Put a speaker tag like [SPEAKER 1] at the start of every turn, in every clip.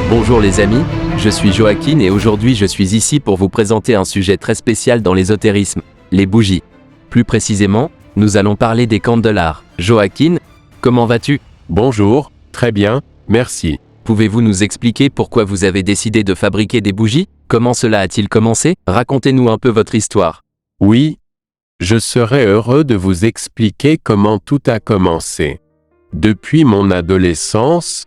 [SPEAKER 1] Bonjour les amis, je suis Joaquin et aujourd'hui je suis ici pour vous présenter un sujet très spécial dans l'ésotérisme, les bougies. Plus précisément, nous allons parler des candelabres. Joaquin, comment vas-tu?
[SPEAKER 2] Bonjour, très bien, merci.
[SPEAKER 1] Pouvez-vous nous expliquer pourquoi vous avez décidé de fabriquer des bougies? Comment cela a-t-il commencé? Racontez-nous un peu votre histoire.
[SPEAKER 2] Oui, je serais heureux de vous expliquer comment tout a commencé. Depuis mon adolescence,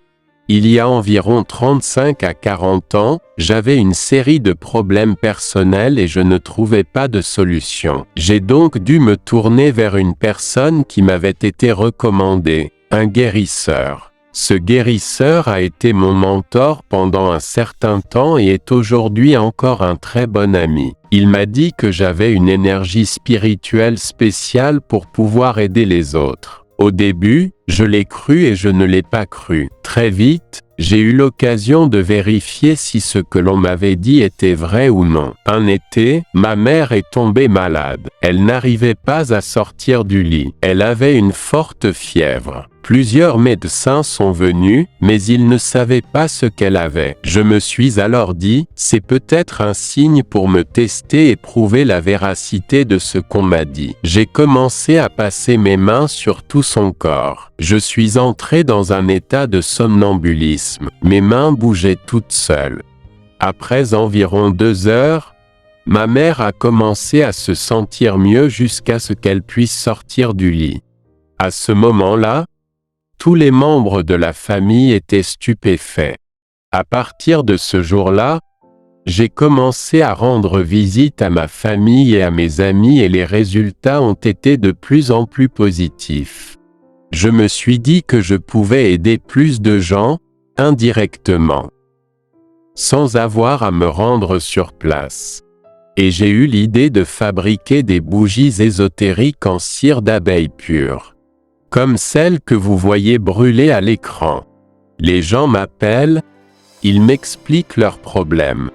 [SPEAKER 2] il y a environ 35 à 40 ans, j'avais une série de problèmes personnels et je ne trouvais pas de solution. J'ai donc dû me tourner vers une personne qui m'avait été recommandée, un guérisseur. Ce guérisseur a été mon mentor pendant un certain temps et est aujourd'hui encore un très bon ami. Il m'a dit que j'avais une énergie spirituelle spéciale pour pouvoir aider les autres. Au début, je l'ai cru et je ne l'ai pas cru. Très vite, j'ai eu l'occasion de vérifier si ce que l'on m'avait dit était vrai ou non. Un été, ma mère est tombée malade. Elle n'arrivait pas à sortir du lit. Elle avait une forte fièvre. Plusieurs médecins sont venus, mais ils ne savaient pas ce qu'elle avait. Je me suis alors dit, c'est peut-être un signe pour me tester et prouver la véracité de ce qu'on m'a dit. J'ai commencé à passer mes mains sur tout son corps. Je suis entré dans un état de somnambulisme. Mes mains bougeaient toutes seules. Après environ 2 heures, ma mère a commencé à se sentir mieux jusqu'à ce qu'elle puisse sortir du lit. À ce moment-là, tous les membres de la famille étaient stupéfaits. À partir de ce jour-là, j'ai commencé à rendre visite à ma famille et à mes amis et les résultats ont été de plus en plus positifs. Je me suis dit que je pouvais aider plus de gens, indirectement, sans avoir à me rendre sur place. Et j'ai eu l'idée de fabriquer des bougies ésotériques en cire d'abeille pure, comme celles que vous voyez brûler à l'écran. Les gens m'appellent, ils m'expliquent leurs problèmes.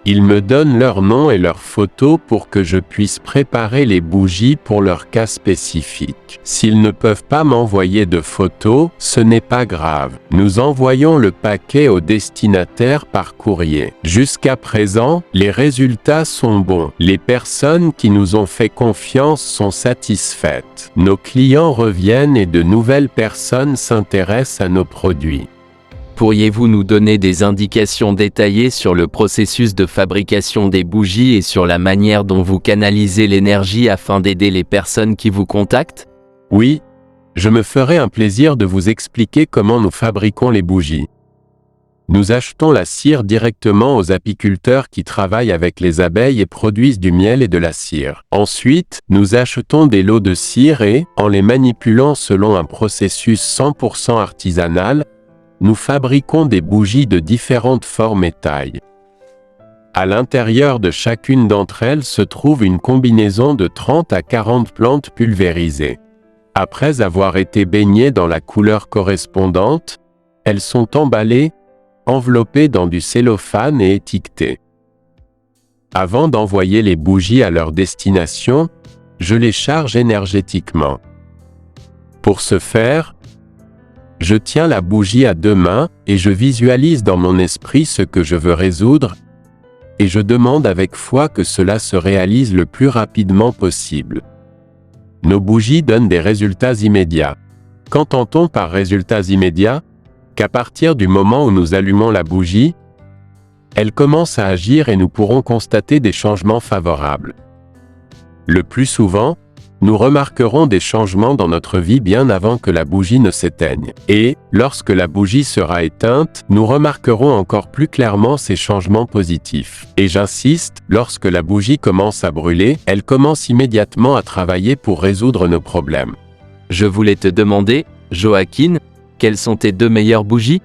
[SPEAKER 2] Ils me donnent leur nom et leurs photos pour que je puisse préparer les bougies pour leur cas spécifique. S'ils ne peuvent pas m'envoyer de photos, ce n'est pas grave. Nous envoyons le paquet au destinataire par courrier. Jusqu'à présent, les résultats sont bons. Les personnes qui nous ont fait confiance sont satisfaites. Nos clients reviennent et de nouvelles personnes s'intéressent à nos produits.
[SPEAKER 1] Pourriez-vous nous donner des indications détaillées sur le processus de fabrication des bougies et sur la manière dont vous canalisez l'énergie afin d'aider les personnes qui vous contactent?
[SPEAKER 2] Oui, je me ferai un plaisir de vous expliquer comment nous fabriquons les bougies. Nous achetons la cire directement aux apiculteurs qui travaillent avec les abeilles et produisent du miel et de la cire. Ensuite, nous achetons des lots de cire et, en les manipulant selon un processus 100% artisanal, nous fabriquons des bougies de différentes formes et tailles. À l'intérieur de chacune d'entre elles se trouve une combinaison de 30 à 40 plantes pulvérisées. Après avoir été baignées dans la couleur correspondante, elles sont emballées, enveloppées dans du cellophane et étiquetées. Avant d'envoyer les bougies à leur destination, je les charge énergétiquement. Pour ce faire, je tiens la bougie à 2 mains et je visualise dans mon esprit ce que je veux résoudre et je demande avec foi que cela se réalise le plus rapidement possible. Nos bougies donnent des résultats immédiats. Qu'entend-on par résultats immédiats? Qu'à partir du moment où nous allumons la bougie, elle commence à agir et nous pourrons constater des changements favorables. Le plus souvent, nous remarquerons des changements dans notre vie bien avant que la bougie ne s'éteigne. Et, lorsque la bougie sera éteinte, nous remarquerons encore plus clairement ces changements positifs. Et j'insiste, lorsque la bougie commence à brûler, elle commence immédiatement à travailler pour résoudre nos problèmes.
[SPEAKER 1] Je voulais te demander, Joaquin, quelles sont tes 2 meilleures bougies?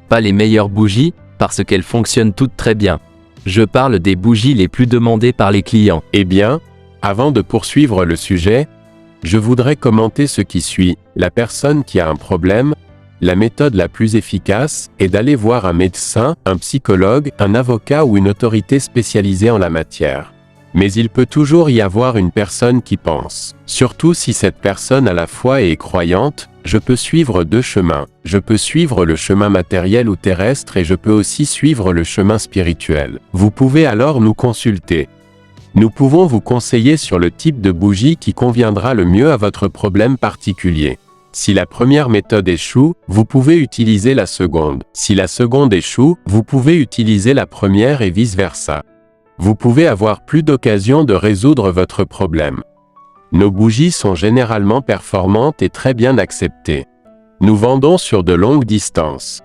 [SPEAKER 1] Pas les meilleures bougies, parce qu'elles fonctionnent toutes très bien. Je parle des bougies les plus demandées par les clients.
[SPEAKER 2] Eh bien, avant de poursuivre le sujet, je voudrais commenter ce qui suit. La personne qui a un problème, la méthode la plus efficace est d'aller voir un médecin, un psychologue, un avocat ou une autorité spécialisée en la matière. Mais il peut toujours y avoir une personne qui pense. Surtout si cette personne à la foi est croyante, je peux suivre deux chemins. Je peux suivre le chemin matériel ou terrestre et je peux aussi suivre le chemin spirituel. Vous pouvez alors nous consulter. Nous pouvons vous conseiller sur le type de bougie qui conviendra le mieux à votre problème particulier. Si la première méthode échoue, vous pouvez utiliser la seconde. Si la seconde échoue, vous pouvez utiliser la première et vice-versa. Vous pouvez avoir plus d'occasions de résoudre votre problème. Nos bougies sont généralement performantes et très bien acceptées. Nous vendons sur de longues distances.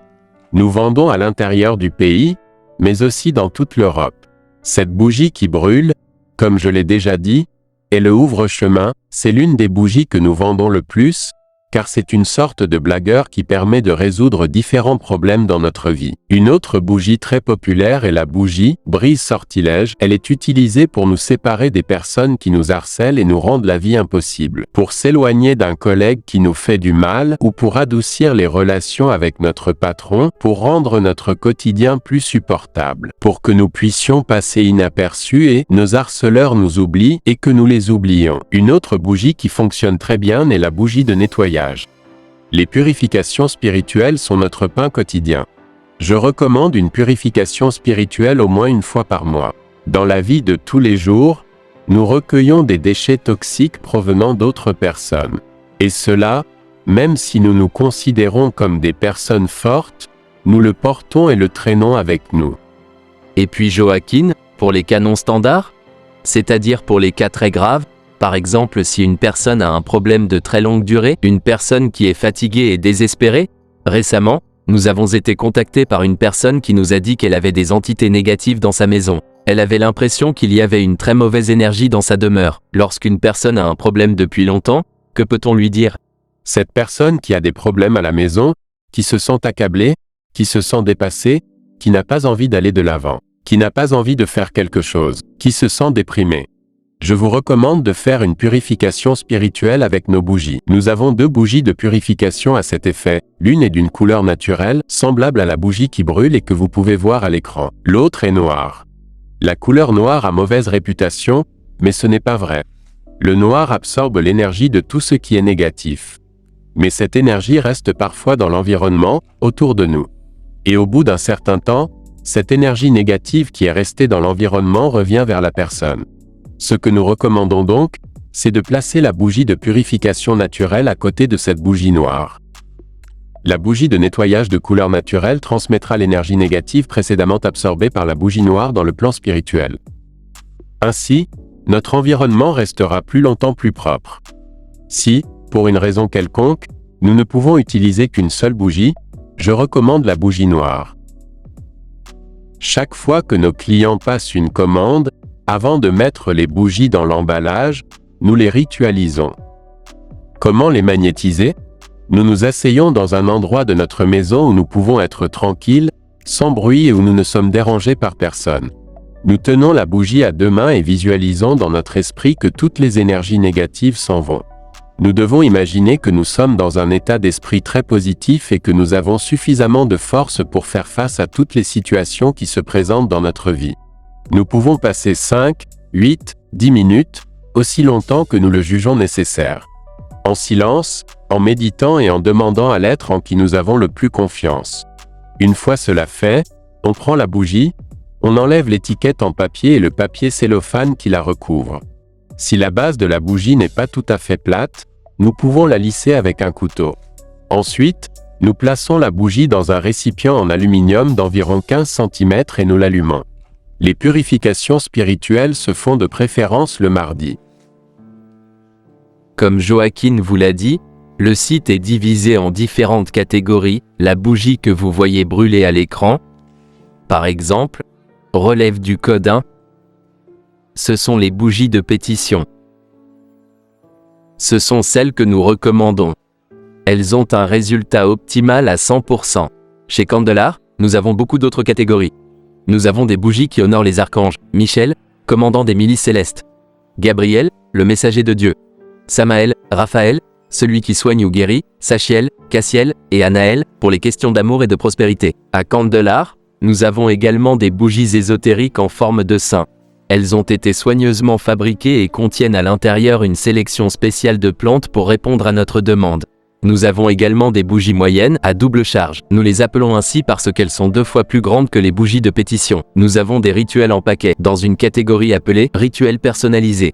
[SPEAKER 2] Nous vendons à l'intérieur du pays, mais aussi dans toute l'Europe. Cette bougie qui brûle, comme je l'ai déjà dit, est le ouvre-chemin, c'est l'une des bougies que nous vendons le plus, car c'est une sorte de blagueur qui permet de résoudre différents problèmes dans notre vie. Une autre bougie très populaire est la bougie brise-sortilège. Elle est utilisée pour nous séparer des personnes qui nous harcèlent et nous rendent la vie impossible, pour s'éloigner d'un collègue qui nous fait du mal ou pour adoucir les relations avec notre patron, pour rendre notre quotidien plus supportable, pour que nous puissions passer inaperçus et nos harceleurs nous oublient et que nous les oublions. Une autre bougie qui fonctionne très bien est la bougie de nettoyage. Les purifications spirituelles sont notre pain quotidien. Je recommande une purification spirituelle au moins une fois par mois. Dans la vie de tous les jours, nous recueillons des déchets toxiques provenant d'autres personnes. Et cela, même si nous nous considérons comme des personnes fortes, nous le portons et le traînons avec nous.
[SPEAKER 1] Et puis Joaquin, pour les canons standards, c'est-à-dire pour les cas très graves, par exemple si une personne a un problème de très longue durée, une personne qui est fatiguée et désespérée. Récemment, nous avons été contactés par une personne qui nous a dit qu'elle avait des entités négatives dans sa maison. Elle avait l'impression qu'il y avait une très mauvaise énergie dans sa demeure. Lorsqu'une personne a un problème depuis longtemps, que peut-on lui dire?
[SPEAKER 2] Cette personne qui a des problèmes à la maison, qui se sent accablée, qui se sent dépassée, qui n'a pas envie d'aller de l'avant, qui n'a pas envie de faire quelque chose, qui se sent déprimée. Je vous recommande de faire une purification spirituelle avec nos bougies. Nous avons deux bougies de purification à cet effet. L'une est d'une couleur naturelle, semblable à la bougie qui brûle et que vous pouvez voir à l'écran. L'autre est noire. La couleur noire a mauvaise réputation, mais ce n'est pas vrai. Le noir absorbe l'énergie de tout ce qui est négatif. Mais cette énergie reste parfois dans l'environnement, autour de nous. Et au bout d'un certain temps, cette énergie négative qui est restée dans l'environnement revient vers la personne. Ce que nous recommandons donc, c'est de placer la bougie de purification naturelle à côté de cette bougie noire. La bougie de nettoyage de couleur naturelle transmettra l'énergie négative précédemment absorbée par la bougie noire dans le plan spirituel. Ainsi, notre environnement restera plus longtemps plus propre. Si, pour une raison quelconque, nous ne pouvons utiliser qu'une seule bougie, je recommande la bougie noire. Chaque fois que nos clients passent une commande, avant de mettre les bougies dans l'emballage, nous les ritualisons. Comment les magnétiser? Nous nous asseyons dans un endroit de notre maison où nous pouvons être tranquilles, sans bruit et où nous ne sommes dérangés par personne. Nous tenons la bougie à deux mains et visualisons dans notre esprit que toutes les énergies négatives s'en vont. Nous devons imaginer que nous sommes dans un état d'esprit très positif et que nous avons suffisamment de force pour faire face à toutes les situations qui se présentent dans notre vie. Nous pouvons passer 5, 8, 10 minutes, aussi longtemps que nous le jugeons nécessaire. En silence, en méditant et en demandant à l'être en qui nous avons le plus confiance. Une fois cela fait, on prend la bougie, on enlève l'étiquette en papier et le papier cellophane qui la recouvre. Si la base de la bougie n'est pas tout à fait plate, nous pouvons la lisser avec un couteau. Ensuite, nous plaçons la bougie dans un récipient en aluminium d'environ 15 cm et nous l'allumons. Les purifications spirituelles se font de préférence le mardi.
[SPEAKER 1] Comme Joaquin vous l'a dit, le site est divisé en différentes catégories. La bougie que vous voyez brûler à l'écran, par exemple, relève du code 1. Ce sont les bougies de pétition. Ce sont celles que nous recommandons. Elles ont un résultat optimal à 100%. Chez Candelar, nous avons beaucoup d'autres catégories. Nous avons des bougies qui honorent les archanges, Michel, commandant des milices célestes, Gabriel, le messager de Dieu, Samaël, Raphaël, celui qui soigne ou guérit, Sachiel, Cassiel et Anaël, pour les questions d'amour et de prospérité. À Candelar, nous avons également des bougies ésotériques en forme de saint. Elles ont été soigneusement fabriquées et contiennent à l'intérieur une sélection spéciale de plantes pour répondre à notre demande. Nous avons également des bougies moyennes à double charge. Nous les appelons ainsi parce qu'elles sont 2 fois plus grandes que les bougies de pétition. Nous avons des rituels en paquet, dans une catégorie appelée « rituels personnalisés ».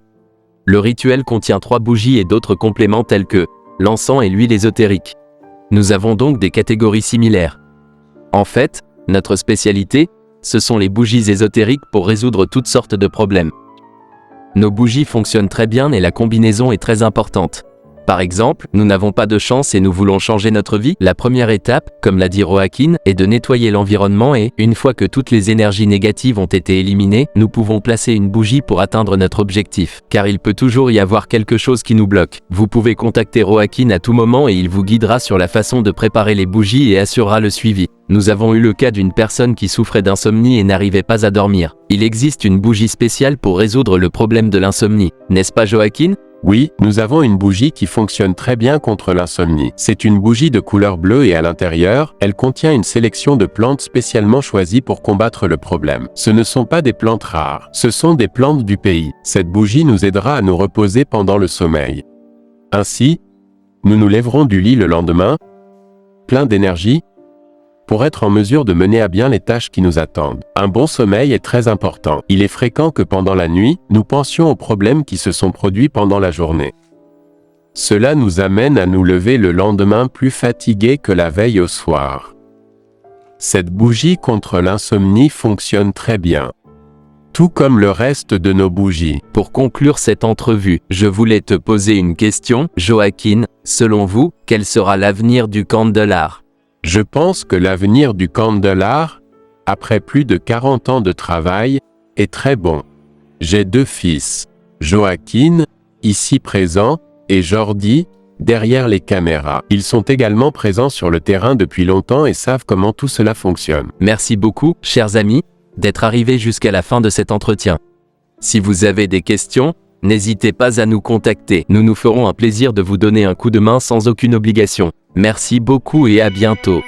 [SPEAKER 1] Le rituel contient 3 bougies et d'autres compléments tels que l'encens et l'huile ésotérique. Nous avons donc des catégories similaires. En fait, notre spécialité, ce sont les bougies ésotériques pour résoudre toutes sortes de problèmes. Nos bougies fonctionnent très bien et la combinaison est très importante. Par exemple, nous n'avons pas de chance et nous voulons changer notre vie. La première étape, comme l'a dit Joaquin, est de nettoyer l'environnement et, une fois que toutes les énergies négatives ont été éliminées, nous pouvons placer une bougie pour atteindre notre objectif. Car il peut toujours y avoir quelque chose qui nous bloque. Vous pouvez contacter Joaquin à tout moment et il vous guidera sur la façon de préparer les bougies et assurera le suivi. Nous avons eu le cas d'une personne qui souffrait d'insomnie et n'arrivait pas à dormir. Il existe une bougie spéciale pour résoudre le problème de l'insomnie, n'est-ce pas Joaquin ?
[SPEAKER 2] Oui, nous avons une bougie qui fonctionne très bien contre l'insomnie. C'est une bougie de couleur bleue et à l'intérieur, elle contient une sélection de plantes spécialement choisies pour combattre le problème. Ce ne sont pas des plantes rares, ce sont des plantes du pays. Cette bougie nous aidera à nous reposer pendant le sommeil. Ainsi, nous nous lèverons du lit le lendemain, plein d'énergie, pour être en mesure de mener à bien les tâches qui nous attendent. Un bon sommeil est très important. Il est fréquent que pendant la nuit, nous pensions aux problèmes qui se sont produits pendant la journée. Cela nous amène à nous lever le lendemain plus fatigués que la veille au soir. Cette bougie contre l'insomnie fonctionne très bien, tout comme le reste de nos bougies.
[SPEAKER 1] Pour conclure cette entrevue, je voulais te poser une question, Joaquin. Selon vous, quel sera l'avenir du candelare ?
[SPEAKER 2] Je pense que l'avenir du candelare, après plus de 40 ans de travail, est très bon. J'ai 2 fils, Joaquin, ici présent, et Jordi, derrière les caméras. Ils sont également présents sur le terrain depuis longtemps et savent comment tout cela fonctionne.
[SPEAKER 1] Merci beaucoup, chers amis, d'être arrivés jusqu'à la fin de cet entretien. Si vous avez des questions, n'hésitez pas à nous contacter. Nous nous ferons un plaisir de vous donner un coup de main sans aucune obligation. Merci beaucoup et à bientôt.